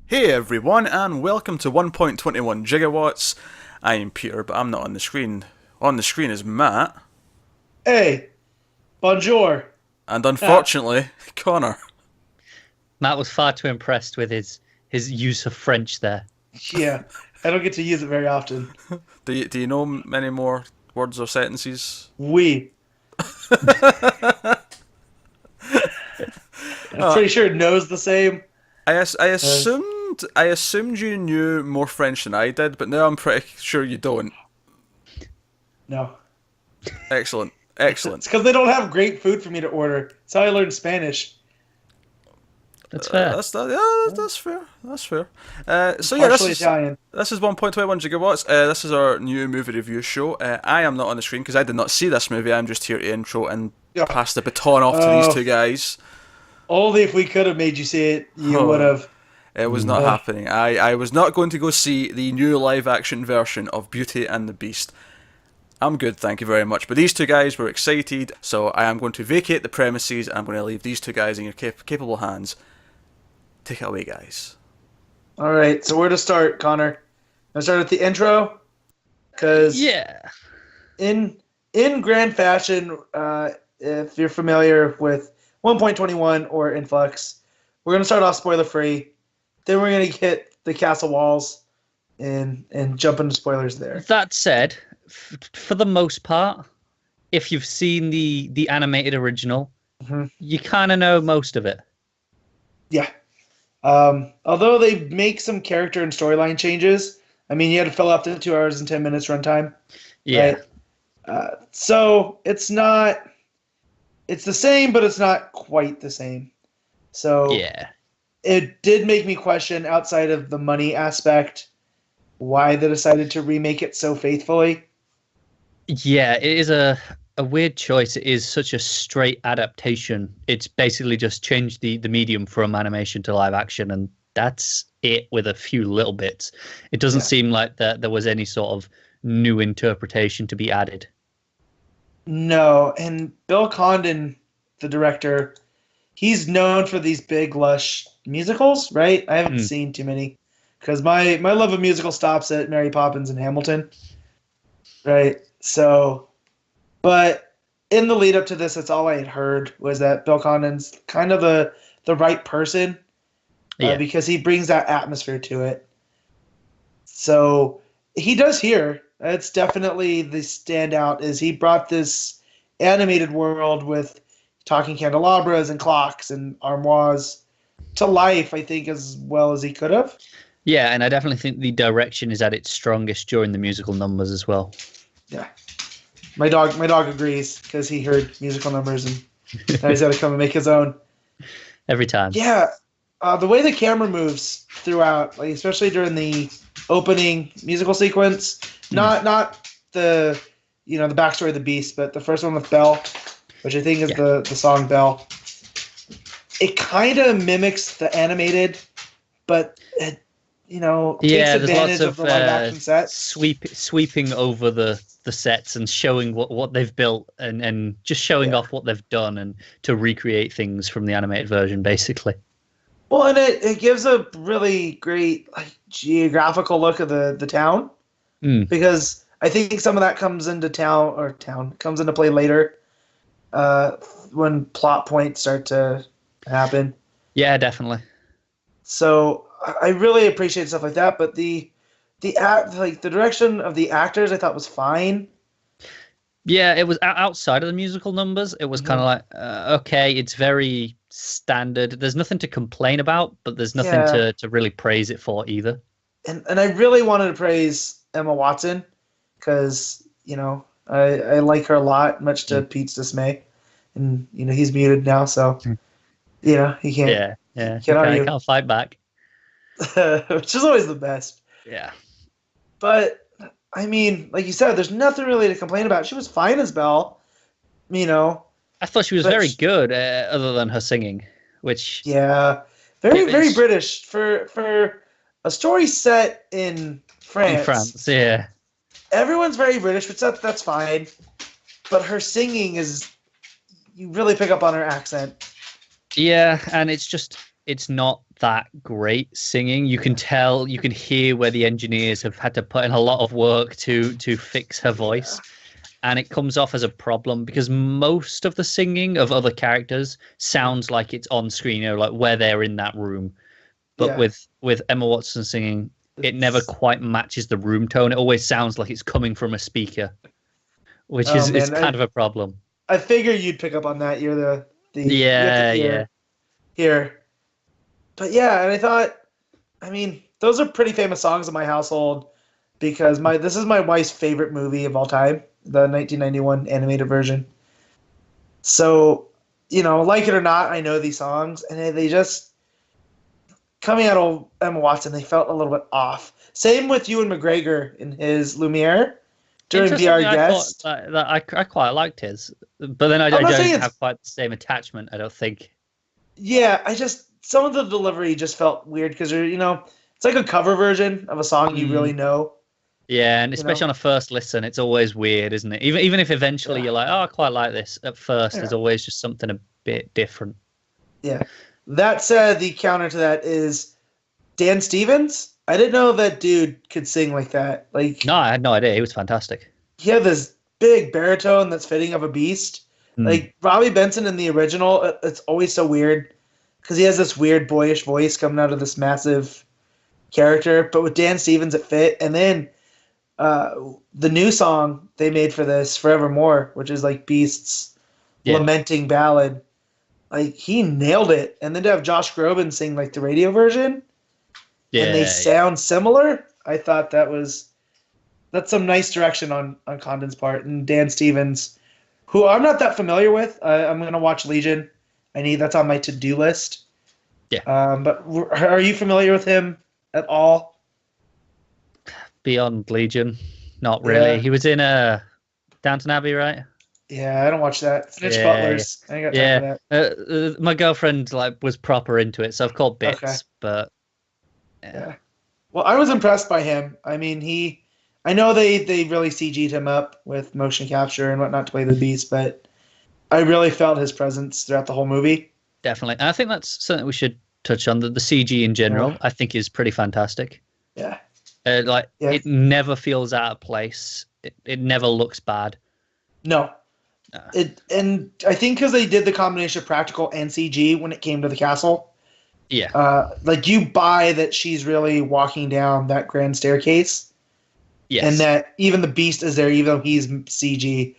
Hey everyone, and welcome to 1.21 Gigawatts. I am Peter, but I'm not on the screen. On the screen is Matt, Hey, bonjour. and Ah, unfortunately, Connor. Matt was far too impressed with his use of French there. yeah, I don't get to use it very often. Do you know many more words or sentences? Oui. I'm Uh, pretty sure knows the same. I Uh, assumed you knew more French than I did, but now I'm pretty sure you don't. no. Excellent, It's excellent. because they don't have great food for me to order. That's how I learned Spanish. That's fair. That's fair. That's fair. I'm So yeah, this partially is Italian. this is 1.21 gigawatts. This is our new movie review show. I am not on the screen because I did not see this movie. I'm just here to intro and Yeah. pass the baton off to these Uh, two guys. Only if we could have made you see it, you would Oh, have. it was not Uh, happening. I was not going to go see the new live action version of Beauty and the Beast. I'm good, thank you very much. But these two guys were excited, so I am going to vacate the premises and I'm going to leave these two guys in your capable hands. Take it away, guys. all right, so where to start, Connor? I start at the intro because Yeah. in grand fashion, if you're familiar with 1.21 or Influx, we're gonna start off spoiler free. Then we're gonna get the castle walls and jump into spoilers there. That said, for the most part, if you've seen the animated original, Mhm. you kind of know most of it. Yeah. Although they make some character and storyline changes, I mean, you had to fill up to 2 hours and 10 minutes runtime, Yeah. right? So it's the same, but it's not quite the same. So Yeah. it did make me question, outside of the money aspect, why they decided to remake it so faithfully. Yeah, it is a weird choice. It is such a straight adaptation. It's basically just changed the medium from animation to live action, and that's it with a few little bits. It doesn't Yeah. seem like that there was any sort of new interpretation to be added. No, and Bill Condon, the director, he's known for these big, lush musicals, right? I haven't Hmm. seen too many because my love of musical stops at Mary Poppins and Hamilton, right? So, but in the lead up to this, that's all I had heard was that Bill Condon's kind of the right person Yeah. because he brings that atmosphere to it. So he does here. It's definitely the standout. Is he brought this animated world with talking candelabras and clocks and armoires to life, I think, as well as he could have. Yeah, and I definitely think the direction is at its strongest during the musical numbers as well. Yeah, my dog agrees because he heard musical numbers and now he's got to come and make his own. Every time. Yeah, the way the camera moves throughout, like especially during the opening musical sequence, Mm. not the the backstory of the beast, but the first one with Belle, which I think is Yeah. the song Belle. It kind of mimics the animated, but it takes Yeah, there's lots advantage of of the live action sets. sweeping over the sets and showing what they've built and just showing Yeah. off what they've done and to recreate things from the animated version, basically. Well, and it gives a really great like geographical look of the town Mm. because I think some of that comes into play later uh, when plot points start to happen. Yeah, definitely. So I really appreciate stuff like that. But the act like the direction of the actors I thought was fine. Yeah, it was outside of the musical numbers. It was kind Mhm. of like, okay, it's very standard. There's nothing to complain about, but there's nothing Yeah, to really praise it for either. and I really wanted to praise Emma Watson because I like her a lot, much to Mm. Pete's dismay, and he's muted now, so Mm. he can't Yeah, yeah. You can't argue, can't fight back. which is always the best. Yeah. But I mean, like you said, there's nothing really to complain about. She was fine as Belle, you know, I thought she was but very good, other than her singing, which yeah, it very very was British for a story set in in France. France. Yeah. Everyone's very British, which that's fine. But her singing is you really pick up on her accent. Yeah, and it's just it's not that great singing. You can tell, you can hear where the engineers have had to put in a lot of work to fix her voice. And it comes off as a problem because most of the singing of other characters sounds like it's on screen, like where they're in that room. But Yeah. with Emma Watson singing, it never It's- quite matches the room tone. It always sounds like it's coming from a speaker, which Oh, is man, kind of a problem. I figure you'd pick up on that. You're you have Yeah, the yeah. ear here. But yeah, and I thought, I mean, those are pretty famous songs in my household because this is my wife's favorite movie of all time, the 1991 animated version. So, like it or not, I know these songs, and they just coming out of Emma Watson, they felt a little bit off. Same with Ewan McGregor in his Lumiere during Be Our Interestingly, I thought Guest. that I quite liked his, but then I I'm not saying don't it's have quite the same attachment. I don't think. Yeah, some of the delivery just felt weird because it's like a cover version of a song you really know. Yeah, and You especially know? on a first listen, it's always weird, isn't it? Even if eventually Yeah. you're like, oh, I quite like this. At first, there's Yeah. always just something a bit different. Yeah. That said, the counter to that is Dan Stevens. I didn't know that dude could sing like that. Like, No, I had no idea. He was fantastic. he had this big baritone that's fitting of a beast. Like Robbie Benson in the original, it's always so weird because he has this weird boyish voice coming out of this massive character. But with Dan Stevens, it fit. And then the new song they made for this, Forevermore, which is like Beast's lamenting ballad, like he nailed it. And then to have Josh Groban sing like the radio version, and they sound similar, I thought that's some nice direction on Condon's part. And Dan Stevens, who I'm not that familiar with, I'm gonna watch Legion. That's on my to-do list. Yeah. But are you familiar with him at all? Beyond Legion, not really. Yeah. He was in Downton Abbey, right? Yeah, I don't watch that. Snitch Yeah, Butlers. I ain't got time for that. My girlfriend was proper into it, so I've caught bits, Okay. but Yeah. Well, I was impressed by him. I mean, I know they really CG'd him up with motion capture and whatnot to play the beast, but I really felt his presence throughout the whole movie. definitely. And I think that's something we should touch on. The CG in general, I think, is pretty fantastic. Yeah. It never feels out of place. It never looks bad. No. And I think because they did the combination of practical and CG when it came to the castle. Yeah. Like you buy that she's really walking down that grand staircase. Yes. And that even the beast is there, even though he's CG.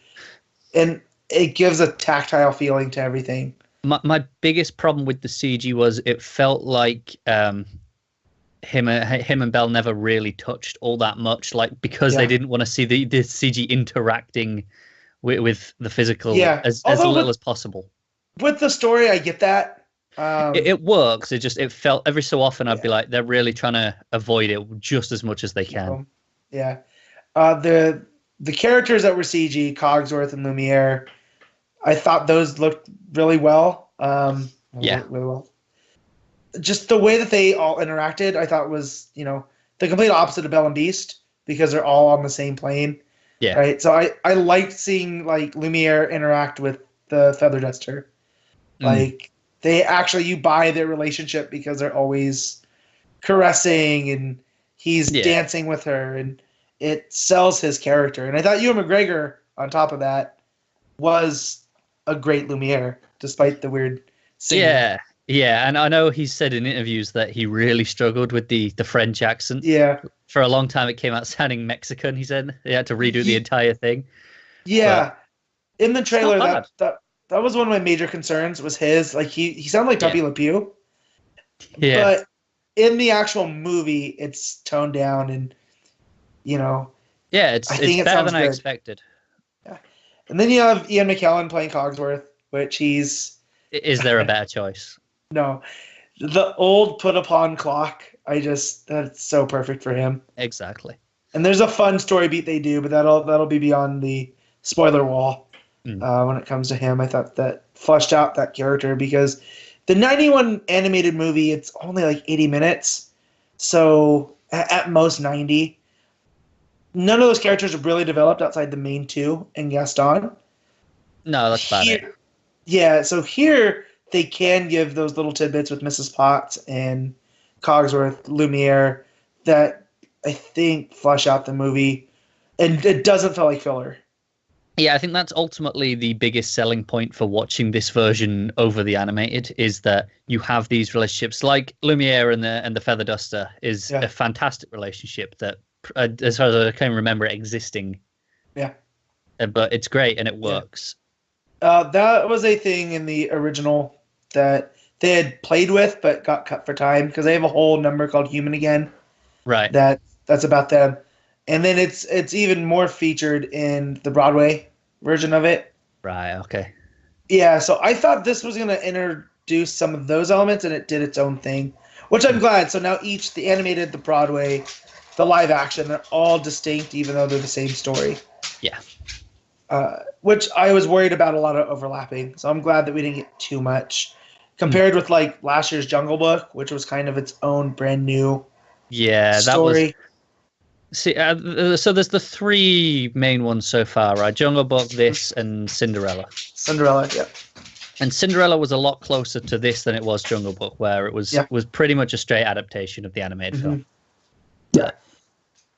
And it gives a tactile feeling to everything. My biggest problem with the CG was it felt like him and Belle never really touched all that much, like because they didn't want to see the CG interacting with the physical as little as possible. With the story, I get that. It works. It felt every so often I'd be like, they're really trying to avoid it just as much as they can. Yeah. The characters that were CG, Cogsworth and Lumiere, I thought those looked really well. Really well. Just the way that they all interacted, I thought was, the complete opposite of Belle and Beast because they're all on the same plane. Yeah. Right. So I liked seeing like Lumiere interact with the Feather Duster. Like they actually, you buy their relationship because they're always caressing and he's dancing with her and it sells his character. And I thought Ewan McGregor on top of that was a great Lumiere despite the weird singing. Yeah, and I know he's said in interviews that he really struggled with the French accent. Yeah. For a long time, it came out sounding Mexican, he said. He had to redo the entire thing. Yeah. In the trailer, that was one of my major concerns was his. Like, he sounded like Pepe Le Pew. Yeah. But in the actual movie, it's toned down and, Yeah, it's better than I expected. Yeah. And then you have Ian McKellen playing Cogsworth, which he's... Is there a better choice? No. The old put-upon clock, that's so perfect for him. Exactly. And there's a fun story beat they do, but that'll be beyond the spoiler wall when it comes to him. I thought that fleshed out that character because the 91 animated movie, it's only like 80 minutes. So at most 90. None of those characters are really developed outside the main two and Gaston. No, that's about it. Yeah, so here they can give those little tidbits with Mrs. Potts and Cogsworth, Lumiere, that I think flesh out the movie, and it doesn't feel like filler. Yeah, I think that's ultimately the biggest selling point for watching this version over the animated is that you have these relationships like Lumiere and the Feather Duster is a fantastic relationship that, as far as I can remember it existing. Yeah. But it's great and it works. That was a thing in the original that they had played with but got cut for time because they have a whole number called Human Again. Right. That's about them. And then it's even more featured in the Broadway version of it. Right, okay. Yeah, so I thought this was going to introduce some of those elements, and it did its own thing, which I'm glad. So now each, the animated, the Broadway, the live action, they're all distinct, even though they're the same story. Yeah. Which I was worried about a lot of overlapping. So I'm glad that we didn't get too much. Compared with like last year's Jungle Book, which was kind of its own brand new story. That was... See, so there's the three main ones so far, right? Jungle Book, this, and Cinderella. Cinderella, yeah. And Cinderella was a lot closer to this than it was Jungle Book, where it was pretty much a straight adaptation of the animated film. Yeah.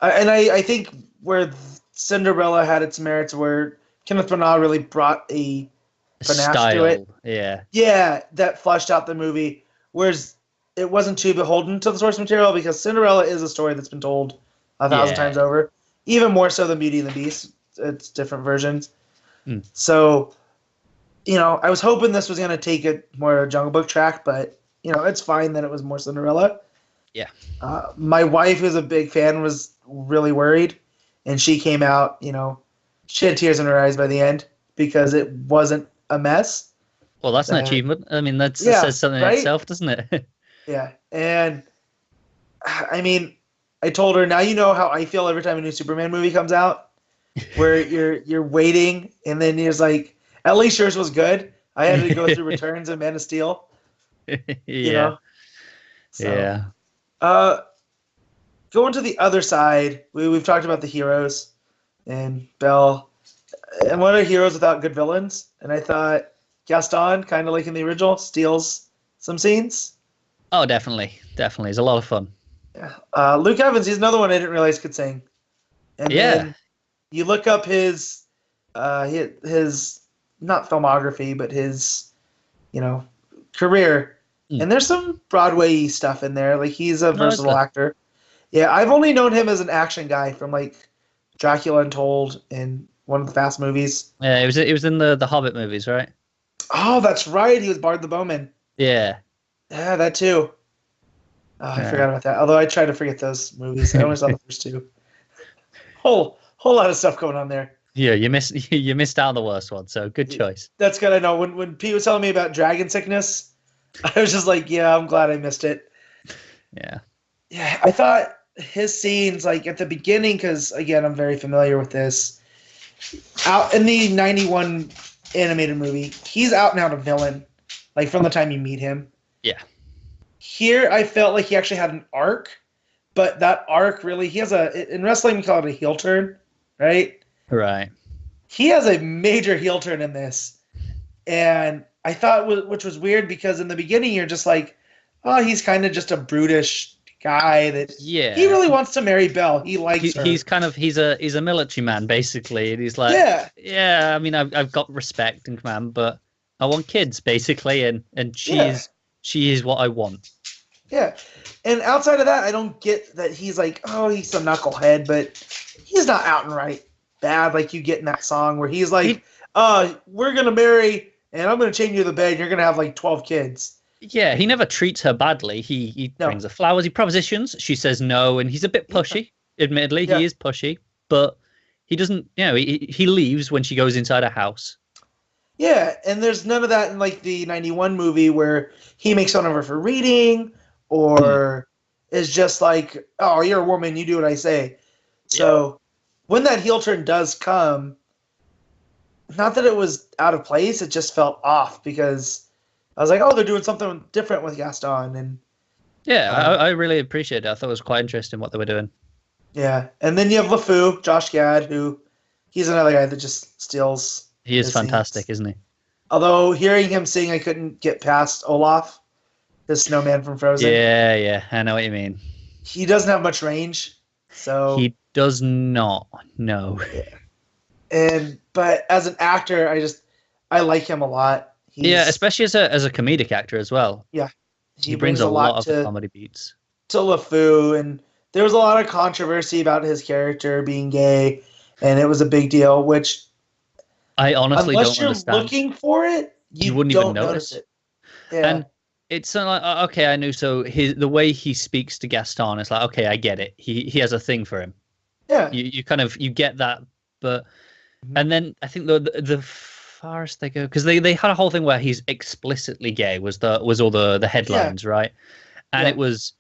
And I think where Cinderella had its merits, where Kenneth Branagh really brought a panache style to it. Yeah. Yeah, that fleshed out the movie. Whereas it wasn't too beholden to the source material because Cinderella is a story that's been told 1,000 times over. Even more so than Beauty and the Beast. It's different versions. So, I was hoping this was going to take a more Jungle Book track, but, it's fine that it was more Cinderella. Yeah. My wife, who's a big fan, was really worried. And she came out, she had tears in her eyes by the end because it wasn't a mess. Well, that's an achievement. I mean, that says something in itself, doesn't it? Yeah. And, I mean, I told her, now you know how I feel every time a new Superman movie comes out, where you're waiting, and then you're like, at least yours was good. I had to go through Returns and Man of Steel. Yeah. So, going to the other side, we've talked about the heroes and Belle. And what are heroes without good villains? And I thought Gaston, kind of like in the original, steals some scenes. Oh, definitely. Definitely. It's a lot of fun. Yeah. Luke Evans, he's another one I didn't realize could sing. And then you look up his not filmography, but his, career. And there's some Broadway stuff in there. Like, he's a versatile actor. Yeah, I've only known him as an action guy from, like, Dracula Untold and one of the Fast movies. Yeah, it was in the Hobbit movies, right? Oh, that's right. He was Bard the Bowman. Yeah. Yeah, that too. Oh, I forgot about that. Although I try to forget those movies. I only saw the first two. Whole lot of stuff going on there. Yeah, you missed out on the worst one, so good choice. That's good. I know. When Pete was telling me about Dragon Sickness, I was just like, yeah, I'm glad I missed it. Yeah. Yeah, I thought his scenes, like at the beginning, because again, I'm very familiar with this. Out in the 91 animated movie, he's out and out a villain, like from the time you meet him. Yeah. Here, I felt like he actually had an arc, but that arc really, he has in wrestling, we call it a heel turn, right? Right. He has a major heel turn in this. And I thought, which was weird, because in the beginning, you're just like, oh, he's kind of just a brutish guy that he really wants to marry Belle. He likes her. He's a military man, basically. And he's like, yeah, I mean, I've got respect and command, but I want kids, basically, and she is what I want. Yeah. And outside of that, I don't get that he's like, oh, he's a knucklehead, but he's not out and right bad like you get in that song where he's like, we're going to marry and I'm going to chain you to the bed and you're going to have like 12 kids. Yeah, he never treats her badly. He brings her flowers, he propositions, she says no, and he's a bit pushy, admittedly. He is pushy, but he doesn't, he leaves when she goes inside a house. Yeah, and there's none of that in like the 91 movie where he makes fun of her for reading or is just like, oh, you're a woman, you do what I say. So when that heel turn does come, not that it was out of place, it just felt off because I was like, oh, they're doing something different with Gaston. And I really appreciate it. I thought it was quite interesting what they were doing. Yeah, and then you have LeFou, Josh Gad, who he's another guy that just steals. He is fantastic, isn't he? Although hearing him sing, I couldn't get past Olaf, the snowman from Frozen. Yeah, I know what you mean. He doesn't have much range, so He does not. No. but as an actor, I like him a lot. Yeah, especially as a comedic actor as well. Yeah, He brings a lot of the comedy beats. to LeFou, and there was a lot of controversy about his character being gay, and it was a big deal. Which I honestly unless don't you're understand. looking for it, you wouldn't don't even notice it. Yeah. And it's like, okay, I knew. So the way he speaks to Gaston is like, okay, I get it. He has a thing for him. Yeah. You kind of you get that, but and then I think the farthest they go, because they had a whole thing where he's explicitly gay was all the headlines, right? And it was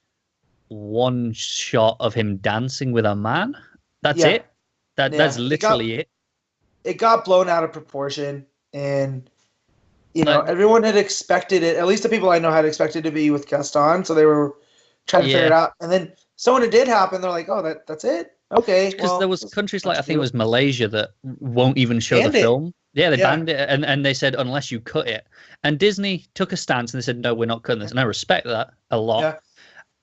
one shot of him dancing with a man. That's it. That's literally it. It got blown out of proportion, and everyone had expected it. At least the people I know had expected to be with Gaston, so they were trying to figure it out. And then so when it did happen, they're like, "Oh, that's it." Okay, because there was countries like I think it was Malaysia that won't even show the film. Yeah, they banned it, and they said unless you cut it. And Disney took a stance and they said no, we're not cutting this, and I respect that a lot. Yeah.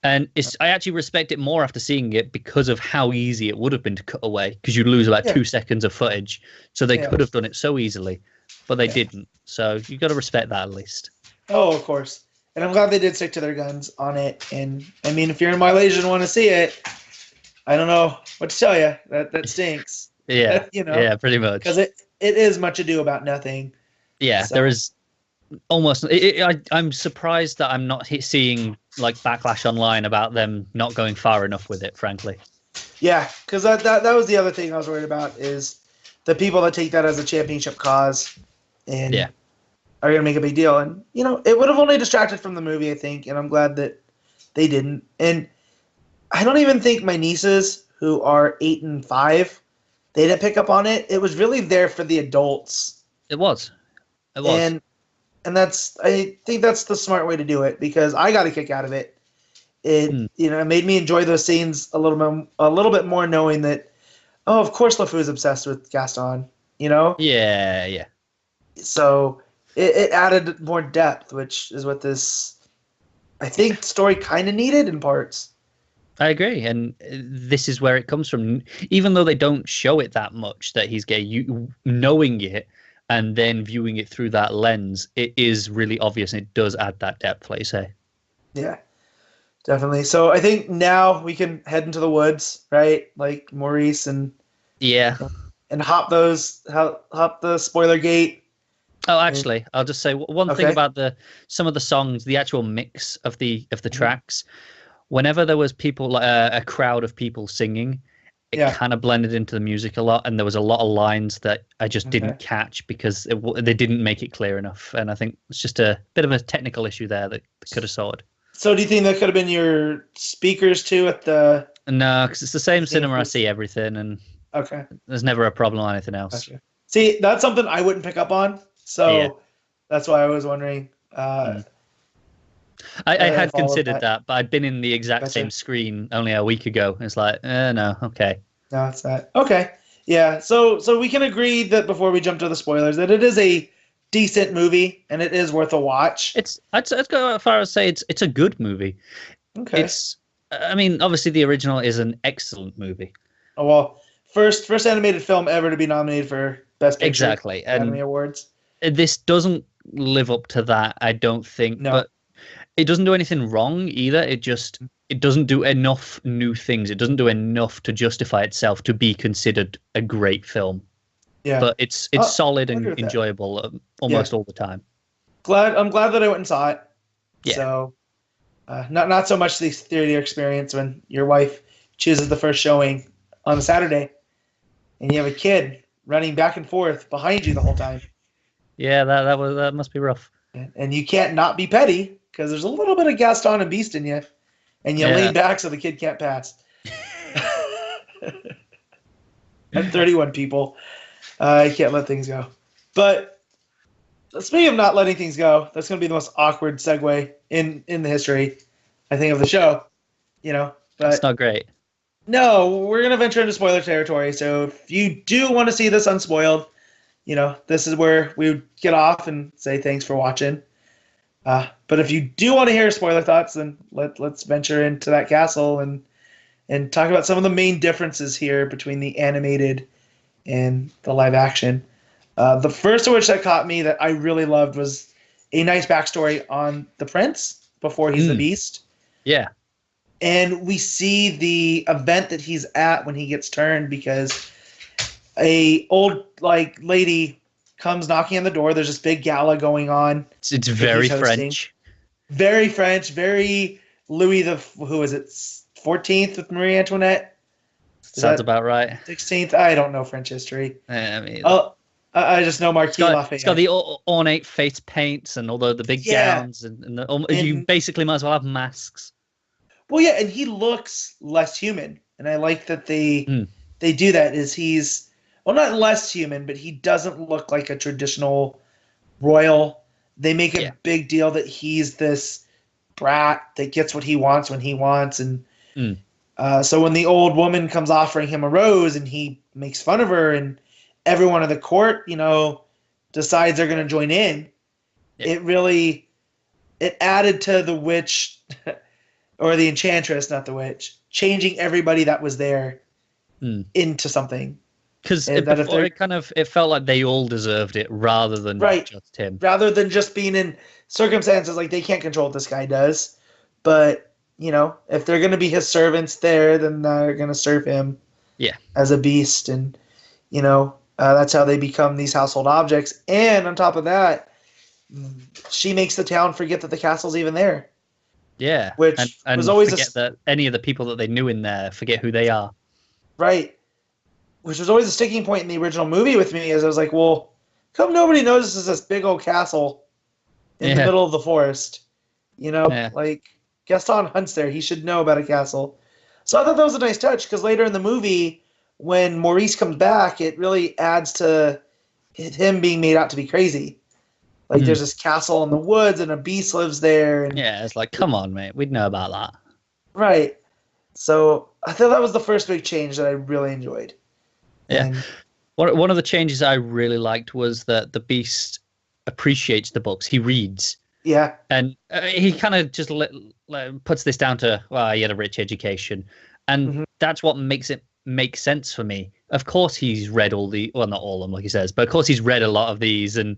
And I actually respect it more after seeing it because of how easy it would have been to cut away, because you lose about 2 seconds of footage. So they could have done it so easily, but they didn't. So you got to respect that at least. Oh, of course. And I'm glad they did stick to their guns on it. And I mean, if you're in Malaysia and want to see it, I don't know what to tell you. That stinks. Yeah, yeah, pretty much. Because it is much ado about nothing. Yeah, so. There is almost. I'm surprised that I'm not seeing like backlash online about them not going far enough with it. Frankly. Yeah, because that was the other thing I was worried about is the people that take that as a championship cause and are going to make a big deal. And it would have only distracted from the movie, I think. And I'm glad that they didn't. And I don't even think my nieces, who are 8 and 5, they didn't pick up on it. It was really there for the adults. It was. And I think that's the smart way to do it, because I got a kick out of it. It it made me enjoy those scenes a little bit more, knowing that of course LeFou is obsessed with Gaston. Yeah. So it added more depth, which is what this I think story kind of needed in parts. I agree, and this is where it comes from. Even though they don't show it that much that he's gay, you knowing it and then viewing it through that lens, it is really obvious, and it does add that depth, like you say. Yeah, definitely. So I think now we can head into the woods, right? Like Maurice and hop the spoiler gate. Oh, actually, I'll just say one thing about some of the songs, the actual mix of the tracks. Whenever there was people, like a crowd of people singing, it kind of blended into the music a lot, and there was a lot of lines that I just didn't catch because they didn't make it clear enough. And I think it's just a bit of a technical issue there that could have sorted. So do you think that could have been your speakers too at the... No, because it's the same cinema. I see everything, and there's never a problem on anything else. Gotcha. See, that's something I wouldn't pick up on, so that's why I was wondering. I had considered that, but I'd been in the exact same screen only a week ago. It's like, no, okay. No, it's not. Okay. Yeah, so we can agree that before we jump to the spoilers, that it is a decent movie, and it is worth a watch. I'd go as far as say it's a good movie. Okay. I mean, obviously the original is an excellent movie. Oh, well, first animated film ever to be nominated for Best Picture. Exactly. Academy Awards. This doesn't live up to that, I don't think. No. But it doesn't do anything wrong either. It doesn't do enough new things. It doesn't do enough to justify itself to be considered a great film. Yeah. But it's solid and enjoyable almost all the time. I'm glad that I went and saw it. Yeah. So not so much the theater experience when your wife chooses the first showing on a Saturday and you have a kid running back and forth behind you the whole time. Yeah, that must be rough. And you can't not be petty, because there's a little bit of Gaston and Beast in you, and you lean back so the kid can't pass. I'm 31, people. I can't let things go. But speaking of not letting things go, that's going to be the most awkward segue in the history, I think, of the show. But it's not great. No, we're going to venture into spoiler territory. So if you do want to see this unspoiled, this is where we would get off and say thanks for watching. But if you do want to hear spoiler thoughts, then let's venture into that castle and talk about some of the main differences here between the animated and the live action. The first of which that caught me that I really loved was a nice backstory on the prince before he's the beast. Yeah. And we see the event that he's at when he gets turned, because a old lady comes knocking on the door. There's this big gala going on. It's very French. Very French, very Louis who is it, 14th with Marie Antoinette? Sounds about right. 16th? I don't know French history. I mean, I just know Marquis Lafayette. It's got the ornate face paints and all the big gowns, and you basically might as well have masks. Well, yeah, and he looks less human, and I like that they do that. Is he's not less human, but he doesn't look like a traditional royal. They make a big deal that he's this brat that gets what he wants when he wants, and so when the old woman comes offering him a rose, and he makes fun of her, and everyone in the court, decides they're going to join in. Yeah. It added to the witch, or the enchantress, not the witch, changing everybody that was there into something. Because it felt like they all deserved it rather than just him. Rather than just being in circumstances like they can't control what this guy does. But, if they're going to be his servants there, then they're going to serve him as a beast. And, that's how they become these household objects. And on top of that, she makes the town forget that the castle's even there. Yeah. Which and was always forget that any of the people that they knew in there, forget who they are. Right. Which was always a sticking point in the original movie with me, as I was like, well, come nobody notices this big old castle in the middle of the forest. Like Gaston hunts there. He should know about a castle. So I thought that was a nice touch, because later in the movie, when Maurice comes back, it really adds to him being made out to be crazy. Like there's this castle in the woods and a beast lives there. And, it's like, come on, mate. We'd know about that. Right. So I thought that was the first big change that I really enjoyed. Yeah. One of the changes I really liked was that the Beast appreciates the books. He reads. Yeah. And he kind of just puts this down to, he had a rich education. And that's what makes it make sense for me. Of course he's read not all of them, like he says, but of course he's read a lot of these. And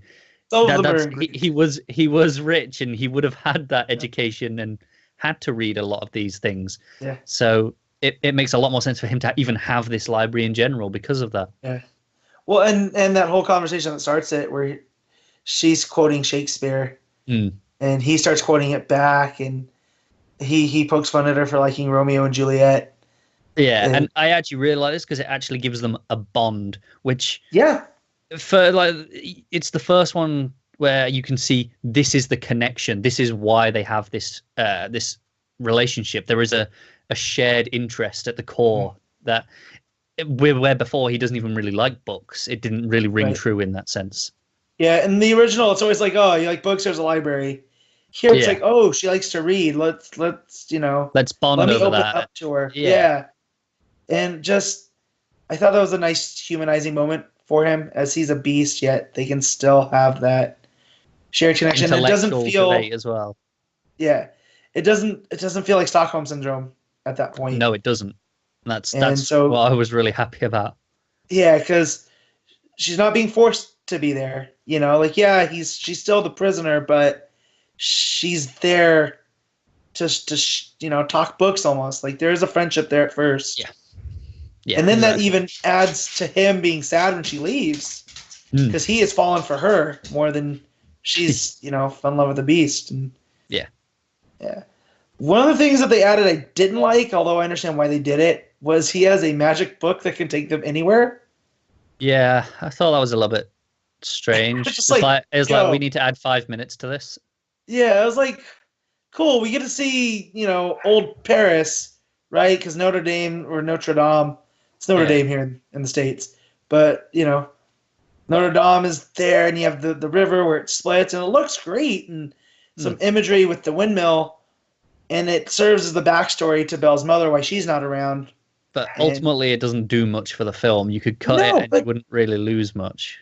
he was rich, and he would have had that education and had to read a lot of these things. Yeah. So it makes a lot more sense for him to even have this library in general because of that. Yeah. Well, and that whole conversation that starts it, where she's quoting Shakespeare, and he starts quoting it back, and he pokes fun at her for liking Romeo and Juliet. Yeah, and I actually realized, because it actually gives them a bond, which it's the first one where you can see this is the connection. This is why they have this this relationship. There is a shared interest at the core that where before he doesn't even really like books. It didn't really ring true in that sense. Yeah, in the original, it's always like, oh, you like books, there's a library. Here it's like, oh, she likes to read. Let's bond let me over open that. up to her. Yeah. And just, I thought that was a nice humanizing moment for him, as he's a beast, yet they can still have that shared connection. It doesn't feel as well. Yeah, it doesn't feel like Stockholm syndrome at that point. No, it doesn't. That's what I was really happy about. Yeah, because she's not being forced to be there. She's still the prisoner, but she's there to talk books almost. Like there is a friendship there at first. Yeah. Yeah, and then that even adds to him being sad when she leaves, because he has fallen for her more than she's, fell in love with the beast. And yeah. One of the things that they added I didn't like, although I understand why they did it, was he has a magic book that can take them anywhere. Yeah, I thought that was a little bit strange. It's like we need to add 5 minutes to this. Yeah, I was like, cool. We get to see, old Paris, right? Because Notre Dame. It's Notre Dame here in the States. But, Notre Dame is there, and you have the river where it splits, and it looks great, and some imagery with the windmill, and it serves as the backstory to Belle's mother, why she's not around. But ultimately, it doesn't do much for the film. You could cut it, and you wouldn't really lose much.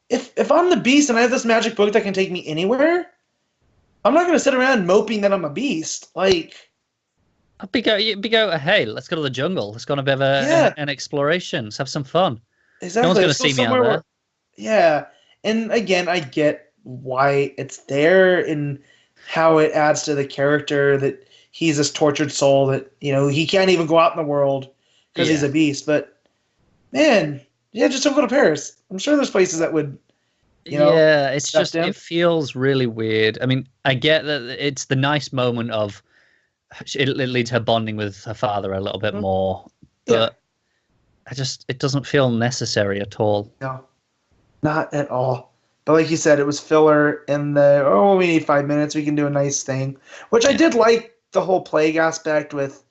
if I'm the Beast and I have this magic book that can take me anywhere, I'm not gonna sit around moping that I'm a beast. Like, You'd be go, hey, let's go to the jungle. Let's go on a bit of yeah, an exploration. Let's have some fun. No one's exactly. going to Let's go see me out somewhere there. where, yeah. And again, I get why it's there and how it adds to the character that he's this tortured soul that, he can't even go out in the world because he's Yeah. a beast. But man, yeah, just don't go to Paris. I'm sure there's places that would, Yeah, it's accept just, him. it feels really weird. I mean, I get that it's the nice moment of it leads her bonding with her father a little bit Mhm. more, Yeah. but it doesn't feel necessary at all. No, not at all. But like you said, it was filler in we need 5 minutes, we can do a nice thing. Which I Yeah. did like the whole plague aspect with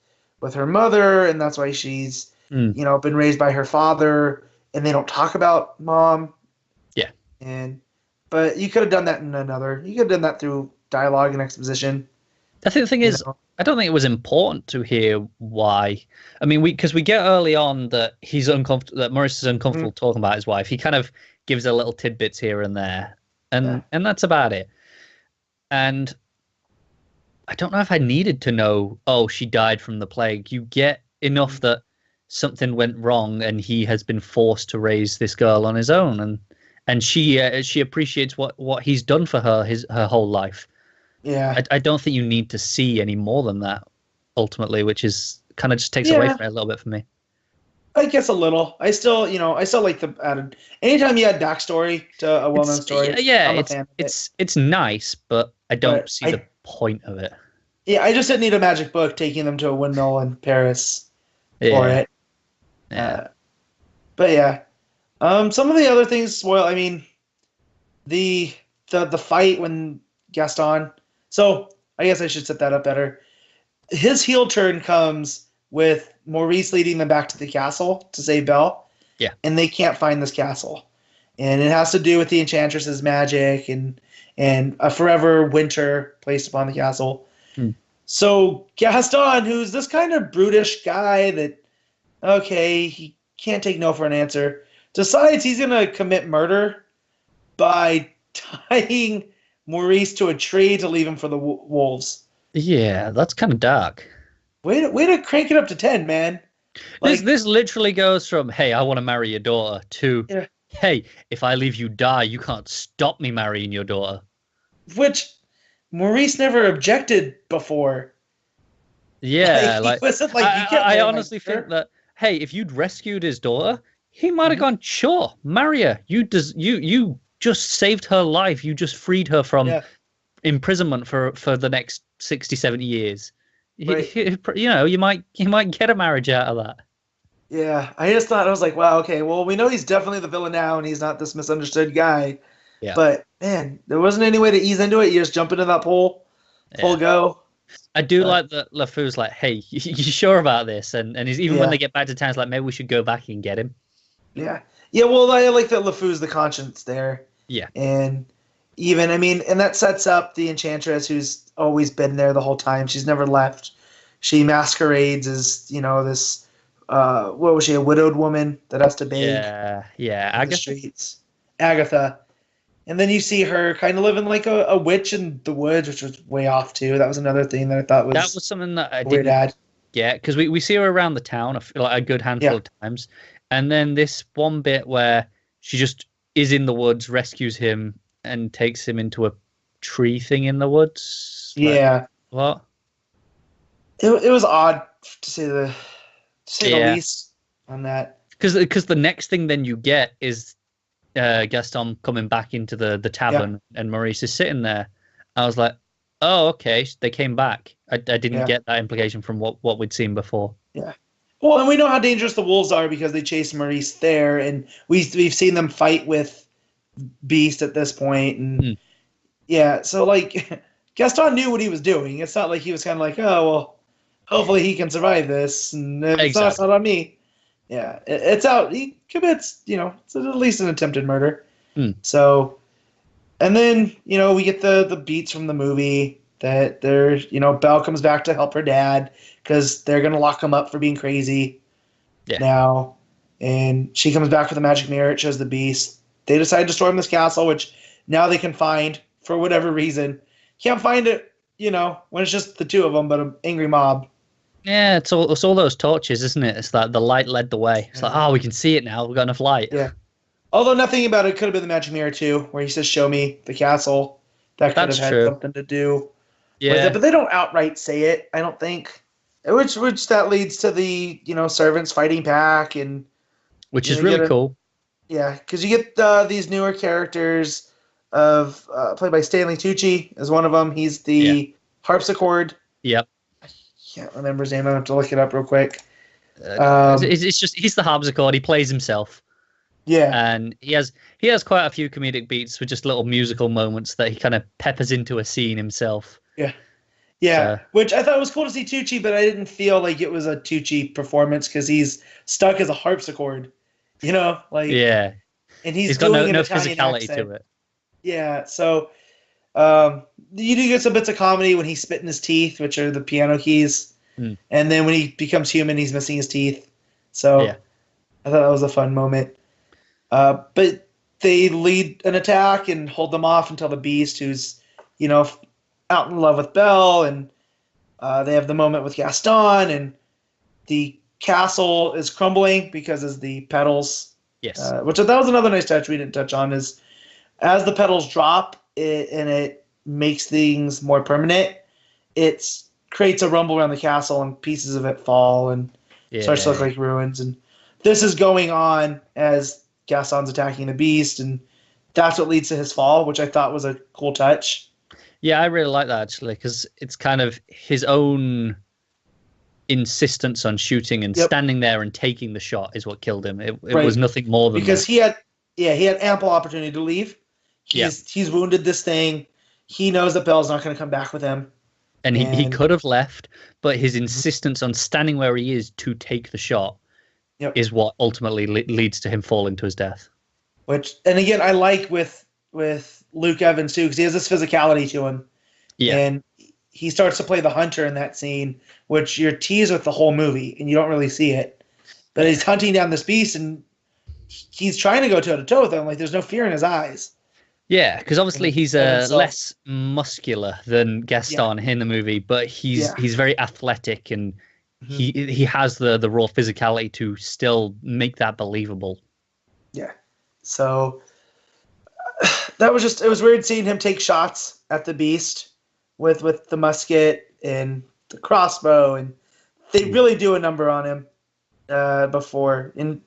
her mother, and that's why she's, Mm. been raised by her father, and they don't talk about mom. Yeah. But you could have done that you could have done that through dialogue and exposition. I think the thing you is, know? I don't think it was important to hear why. I mean, because we get early on that he's uncomfortable, that Maurice is uncomfortable talking about his wife. He kind of gives her little tidbits here and there, and that's about it. And I don't know if I needed to know, oh, she died from the plague. You get enough that something went wrong, and he has been forced to raise this girl on his own, and she appreciates what he's done for her her whole life. Yeah. I don't think you need to see any more than that, ultimately, which is kind of just takes away from it a little bit for me. I guess a little. I still like the added. Anytime you add backstory to a well-known story, I'm a fan of it. It's nice, but I don't But see the point of it. Yeah, I just didn't need a magic book taking them to a windmill in Paris for Yeah. it. Yeah. But yeah, some of the other things. Well, I mean, the fight when Gaston. So I guess I should set that up better. His heel turn comes with Maurice leading them back to the castle to save Belle. Yeah. And they can't find this castle, and it has to do with the Enchantress's magic and a forever winter placed upon the castle. So Gaston, who's this kind of brutish guy that, okay, he can't take no for an answer, decides he's going to commit murder by tying Maurice to a tree to leave him for the wolves. Yeah, that's kind of dark. Way to crank it up to 10, man. Like, This literally goes from, hey, I want to marry your daughter, to, hey, if I leave you die, you can't stop me marrying your daughter. Which Maurice never objected before. Yeah, he wasn't like, you can't I marry my honestly daughter. think that, hey, if you'd rescued his daughter, he might have gone, sure, marry her. You just saved her life. You just freed her from imprisonment for the next 60, 70 years. Right. You might get a marriage out of that. Yeah, I just thought, I was like, wow, okay, well, we know he's definitely the villain now, and he's not this misunderstood guy. Yeah. But, man, there wasn't any way to ease into it. You just jump into that pool, full go. I do like that LeFou's like, hey, you sure about this? And he's, even when they get back to town, it's like, maybe we should go back and get him. Yeah. Yeah, well, I like that LeFou's the conscience there. Yeah. And even, I mean, and that sets up the Enchantress, who's always been there the whole time. She's never left. She masquerades as, this, what was she, a widowed woman that has to beg in the streets. Agatha. And then you see her kind of living like a witch in the woods, which was way off, too. That was another thing that I thought was... That was something that I didn't add. Yeah, because we see her around the town a good handful of times. And then this one bit where she just is in the woods, rescues him, and takes him into a tree thing in the woods. Yeah. What? It was odd to say the least on that. Because the next thing then you get is Gaston coming back into the tavern, and Maurice is sitting there. I was like, oh, okay, they came back. I didn't get that implication from what we'd seen before. Yeah. Well, and we know how dangerous the wolves are because they chase Maurice there, and we've seen them fight with Beast at this point, and so like Gaston knew what he was doing. It's not like he was kind of like, oh well, hopefully he can survive this, and if it's not on me. Yeah, it's out. He commits, it's at least an attempted murder. So, and then we get the beats from the movie that Belle comes back to help her dad because they're gonna lock him up for being crazy now, and she comes back with a magic mirror. It shows the Beast they decide to storm this castle, which now they can find for whatever reason. Can't find it, when it's just the two of them, but an angry mob. Yeah, it's all those torches, isn't it? It's like the light led the way. It's like, oh, we can see it now. We've got enough light. Yeah. Although nothing about it could have been the Magic Mirror too, where he says, "Show me the castle." That could have had something to do with it, but they don't outright say it. I don't think. Which that leads to the servants fighting back, and which is really cool. Yeah, because you get these newer characters of played by Stanley Tucci as one of them. He's the harpsichord. Yep. I can't remember his name. I have to look it up real quick. It's just he's the harpsichord. He plays himself. Yeah, and he has quite a few comedic beats with just little musical moments that he kind of peppers into a scene himself. Yeah, which I thought was cool to see Tucci, but I didn't feel like it was a Tucci performance because he's stuck as a harpsichord, and he's got doing no Italian physicality accent. to it. Yeah, so you do get some bits of comedy when he's spitting his teeth, which are the piano keys, and then when he becomes human, he's missing his teeth. So I thought that was a fun moment. But they lead an attack and hold them off until the Beast, who's, out in love with Belle, and they have the moment with Gaston, and the castle is crumbling because as the petals, which that was another nice touch we didn't touch on, is as the petals drop and it makes things more permanent, it creates a rumble around the castle and pieces of it fall and starts to look like ruins. And this is going on as Gaston's attacking the Beast, and that's what leads to his fall, which I thought was a cool touch. Yeah, I really like that actually, because it's kind of his own insistence on shooting and standing there and taking the shot is what killed him. It was nothing more than because that. he had ample opportunity to leave. He's wounded this thing. He knows that Belle's not going to come back with him. And he could have left, but his insistence on standing where he is to take the shot is what ultimately leads to him falling to his death. And again, I like with Luke Evans too, because he has this physicality to him. Yeah. And he starts to play the hunter in that scene, which you're teased with the whole movie, and you don't really see it. But he's hunting down this beast, and he's trying to go toe-to-toe with him. Like, there's no fear in his eyes. Yeah, because obviously he's less muscular than Gaston in the movie, but he's very athletic, and he has the raw physicality to still make that believable. Yeah. So that was it was weird seeing him take shots at the beast with the musket and the crossbow, and they really do a number on him before, and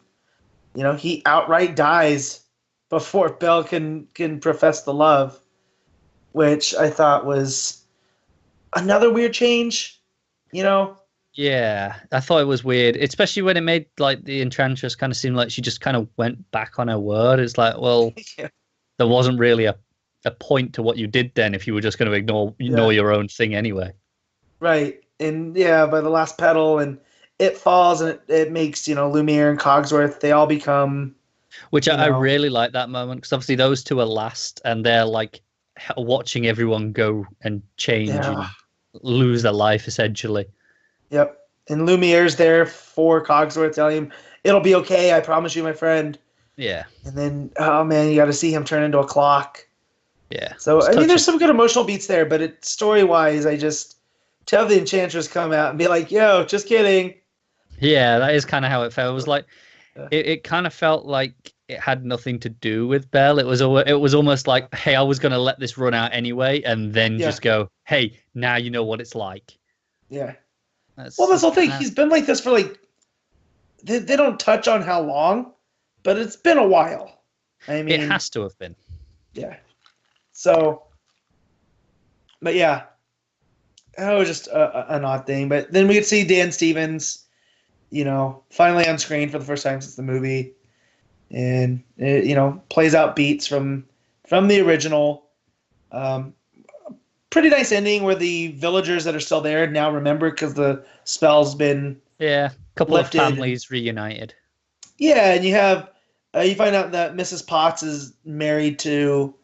he outright dies before Belle can profess the love, which I thought was another weird change, Yeah, I thought it was weird, especially when it made like the Enchantress kind of seem like she just kind of went back on her word. It's like, well, there wasn't really a point to what you did then if you were just going to ignore your own thing anyway. Right, and by the last petal, and it falls, and it makes Lumiere and Cogsworth, they all become. Which I really like that moment, because obviously those two are last, and they're like watching everyone go and change and lose their life essentially. Yep. And Lumiere's there for Cogsworth, telling him, "It'll be okay, I promise you, my friend." Yeah. And then, oh man, you got to see him turn into a clock. Yeah. So, I mean, there's some good emotional beats there, but story-wise, I just tell the Enchantress come out and be like, "Yo, just kidding." Yeah, that is kind of how it felt. It was like, it kind of felt like it had nothing to do with Belle. It was almost like, hey, I was going to let this run out anyway, and then just go, hey, now you know what it's like. Yeah. That's the whole thing. He's been like this for they don't touch on how long, but it's been a while. I mean, it has to have been. Yeah. So, but yeah, it was just an odd thing. But then we could see Dan Stevens, finally on screen for the first time since the movie, and it, plays out beats from the original. Pretty nice ending where the villagers that are still there now remember because the spell's been a couple of families reunited. Yeah, and you have you find out that Mrs. Potts is married to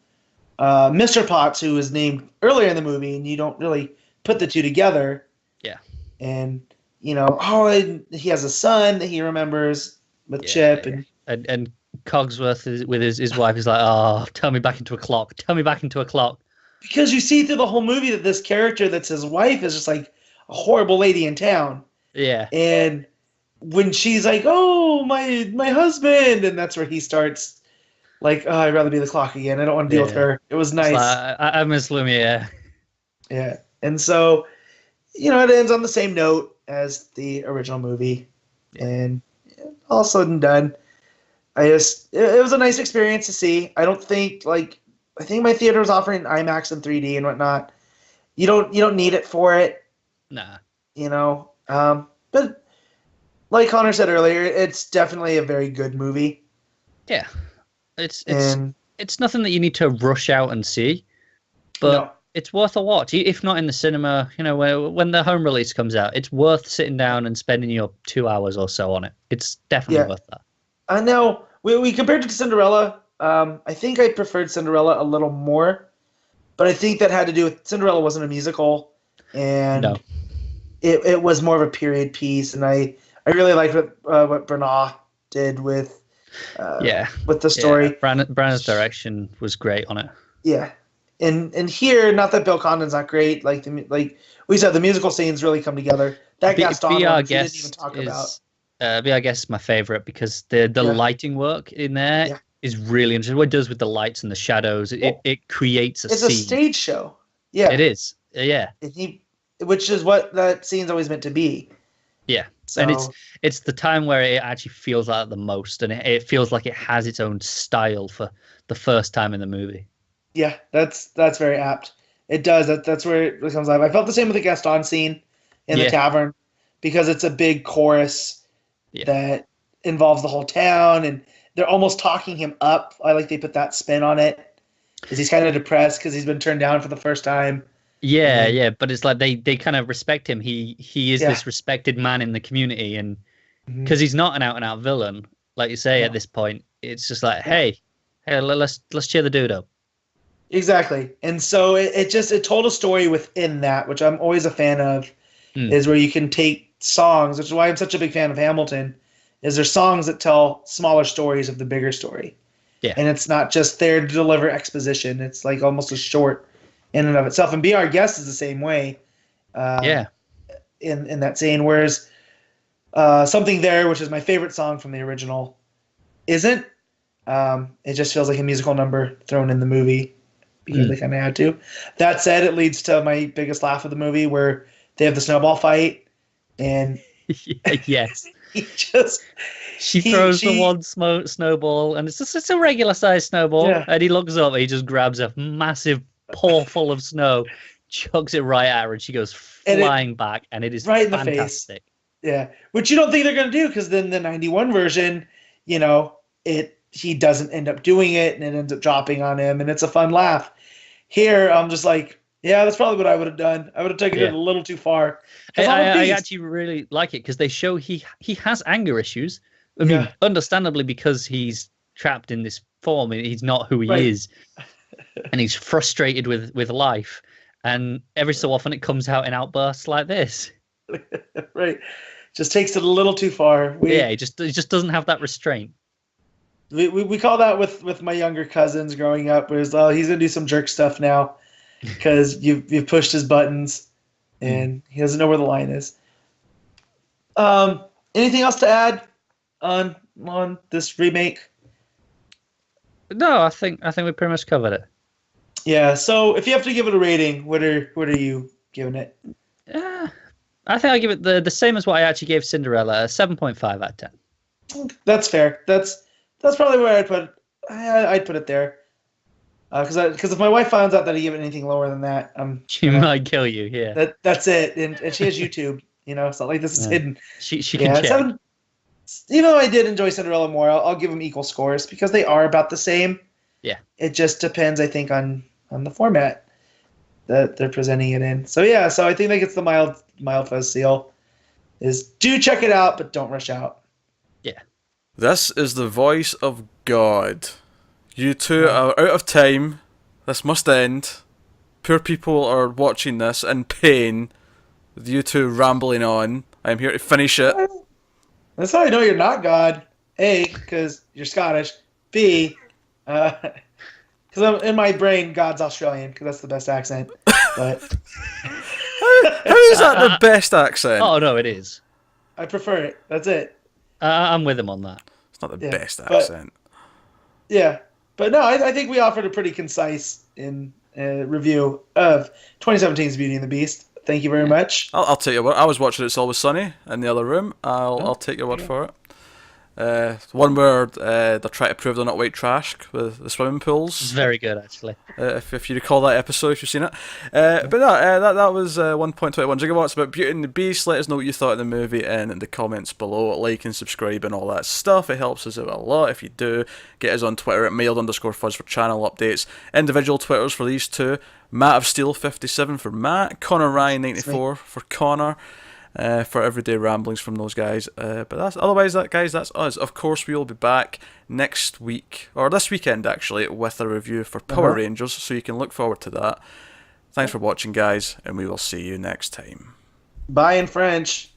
Mr. Potts, who was named earlier in the movie, and you don't really put the two together. Yeah, and he has a son that he remembers with Chip, and Cogsworth is, with his wife is like, oh, turn me back into a clock. Turn me back into a clock. Because you see through the whole movie that this character that's his wife is just like a horrible lady in town. Yeah. And when she's like, "Oh, my husband," and that's where he starts like, "Oh, I'd rather be the clock again. I don't want to deal with her." It was nice. Like, I miss Lumiere. Yeah. And so, it ends on the same note as the original movie. And all said and done, it was a nice experience to see. I think my theater was offering IMAX and 3D and whatnot. You don't need it for it. Nah. But like Connor said earlier, it's definitely a very good movie. Yeah. It's nothing that you need to rush out and see, but it's worth a watch. If not in the cinema, when the home release comes out, it's worth sitting down and spending your 2 hours or so on it. It's definitely worth that. Now, we compared it to Cinderella. I think I preferred Cinderella a little more, but I think that had to do with Cinderella wasn't a musical, and it was more of a period piece, and I really liked what Branagh did with the story. Branagh's direction was great on it. Yeah. And here, not that Bill Condon's not great. Like we said, the musical scenes really come together. That Gaston one, we didn't even talk about. Be Our Guest is my favorite because the lighting work in there is really interesting. What it does with the lights and the shadows, it creates a scene. It's a stage show. Yeah, it is. Yeah, which is what that scene's always meant to be. Yeah, so, and it's the time where it actually feels like the most, and it feels like it has its own style for the first time in the movie. Yeah, that's very apt. It does. That's where it becomes live. I felt the same with the Gaston scene in the tavern because it's a big chorus that involves the whole town, and they're almost talking him up. I like they put that spin on it because he's kind of depressed because he's been turned down for the first time. Yeah, but it's like they kind of respect him. He is this respected man in the community, and because he's not an out and out villain, like you say at this point, it's just like, hey, let's cheer the dude up. Exactly. And so it told a story within that, which I'm always a fan of, is where you can take songs, which is why I'm such a big fan of Hamilton, is there's songs that tell smaller stories of the bigger story. Yeah. And it's not just there to deliver exposition. It's like almost a short in and of itself. And Be Our Guest is the same way. In that scene, whereas Something There, which is my favorite song from the original, isn't. It just feels like a musical number thrown in the movie because they kind of had to. That said, it leads to my biggest laugh of the movie where they have the snowball fight, and yes, she throws the one snowball, and it's a regular sized snowball, and he looks up, and he just grabs a massive paw full of snow, chucks it right at her, and she goes flying back, and it is right fantastic. In the face. Yeah, which you don't think they're going to do because then the 91 version, he doesn't end up doing it, and it ends up dropping on him, and it's a fun laugh. Here, I'm just like, yeah, that's probably what I would have done. I would have taken it a little too far. I actually really like it because they show he has anger issues. I mean, understandably, because he's trapped in this form. He's not who he is, and he's frustrated with life. And every so often, it comes out in outbursts like this. Right, just takes it a little too far. He just doesn't have that restraint. We call that with my younger cousins growing up. Whereas he's gonna do some jerk stuff now because you've pushed his buttons, and he doesn't know where the line is. Anything else to add on this remake? No, I think we pretty much covered it. Yeah. So if you have to give it a rating, what are you giving it? I think I give it the same as what I actually gave Cinderella, a 7.5 out of 10. That's fair. That's probably where I'd put it. I'd put it there. Because if my wife finds out that I give it anything lower than that, she might kill you. Yeah. That's it. And she has YouTube. It's not like this is hidden. She can check. Even though I did enjoy Cinderella more, I'll give them equal scores because they are about the same. Yeah. It just depends, I think, on the format that they're presenting it in. So I think that gets the mild fuzz seal. Is do check it out, but don't rush out. Yeah. This is the voice of God. You two are out of time. This must end. Poor people are watching this in pain. With you two rambling on. I'm here to finish it. That's how I know you're not God. A, because you're Scottish. B, because I'm in my brain, God's Australian because that's the best accent. But How is that the best accent? Oh no, it is. I prefer it. That's it. I'm with him on that. It's not the Yeah, best but- accent. Yeah, but no, I think we offered a pretty concise review of 2017's Beauty and the Beast. Thank you very much. I'll take your word. I was watching It's Always Sunny in the other room. I'll take your word for it. One where they're trying to prove they're not white trash with the swimming It's pools. very good, actually. If you recall that episode, if you've seen it. But no, that was 1.21 gigawatts about Beauty and the Beast. Let us know what you thought of the movie in the comments below. Like and subscribe and all that stuff. It helps us out a lot if you do. Get us on Twitter at mailed_fuzz for channel updates. Individual Twitters for these two. Matt of Steel 57 for Matt. Connor Ryan 94 for Connor. For everyday ramblings from those guys. But that's that's us. Of course, we will be back next week, or this weekend actually, with a review for Power Rangers, so you can look forward to that. Thanks for watching, guys, and we will see you next time. Bye in French.